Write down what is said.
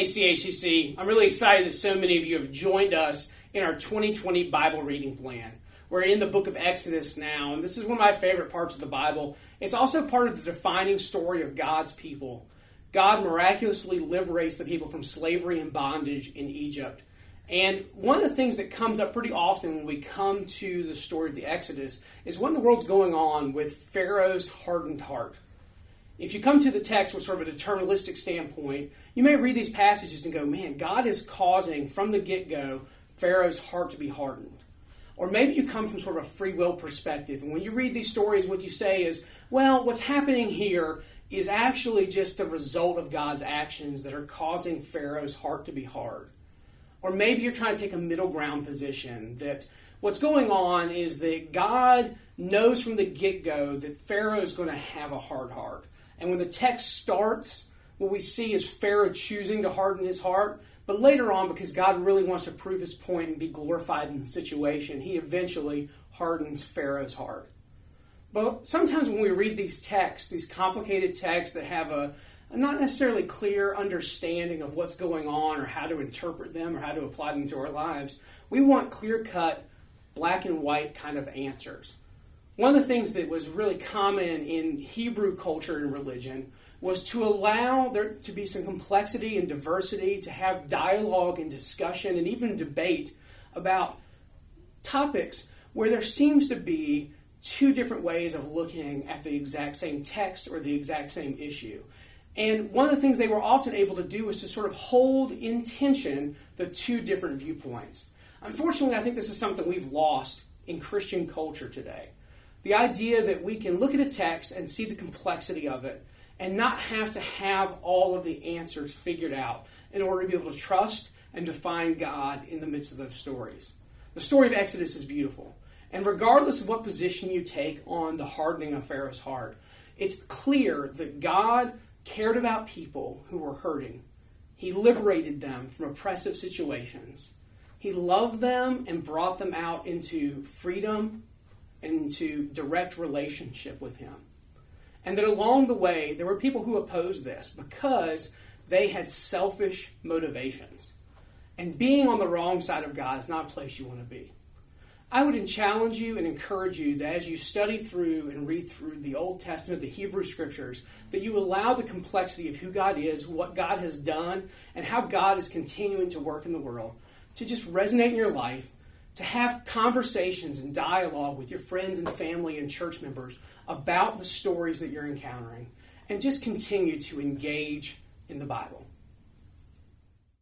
Hey CHCC, I'm really excited that so many of you have joined us in our 2020 Bible reading plan. We're in the book of Exodus now, and this is one of my favorite parts of the Bible. It's also part of the defining story of God's people. God miraculously liberates the people from slavery and bondage in Egypt. And one of the things that comes up pretty often when we come to the story of the Exodus is what in the world's going on with Pharaoh's hardened heart. If you come to the text with sort of a deterministic standpoint, you may read these passages and go, man, God is causing from the get-go Pharaoh's heart to be hardened. Or maybe you come from sort of a free will perspective, and when you read these stories, what you say is, well, what's happening here is actually just the result of God's actions that are causing Pharaoh's heart to be hard. Or maybe you're trying to take a middle ground position, that what's going on is that God knows from the get-go that Pharaoh's going to have a hard heart. And when the text starts, what we see is Pharaoh choosing to harden his heart. But later on, because God really wants to prove his point and be glorified in the situation, he eventually hardens Pharaoh's heart. But sometimes when we read these texts, these complicated texts that have a not necessarily clear understanding of what's going on or how to interpret them or how to apply them to our lives, we want clear-cut, black and white kind of answers. One of the things that was really common in Hebrew culture and religion was to allow there to be some complexity and diversity, to have dialogue and discussion and even debate about topics where there seems to be two different ways of looking at the exact same text or the exact same issue. And one of the things they were often able to do was to sort of hold in tension the two different viewpoints. Unfortunately, I think this is something we've lost in Christian culture today. The idea that we can look at a text and see the complexity of it and not have to have all of the answers figured out in order to be able to trust and to find God in the midst of those stories. The story of Exodus is beautiful. And regardless of what position you take on the hardening of Pharaoh's heart, it's clear that God cared about people who were hurting. He liberated them from oppressive situations. He loved them and brought them out into freedom and into direct relationship with him. And that along the way, there were people who opposed this because they had selfish motivations. And being on the wrong side of God is not a place you want to be. I would challenge you and encourage you that as you study through and read through the Old Testament, the Hebrew Scriptures, that you allow the complexity of who God is, what God has done, and how God is continuing to work in the world to just resonate in your life, to have conversations and dialogue with your friends and family and church members about the stories that you're encountering, and just continue to engage in the Bible.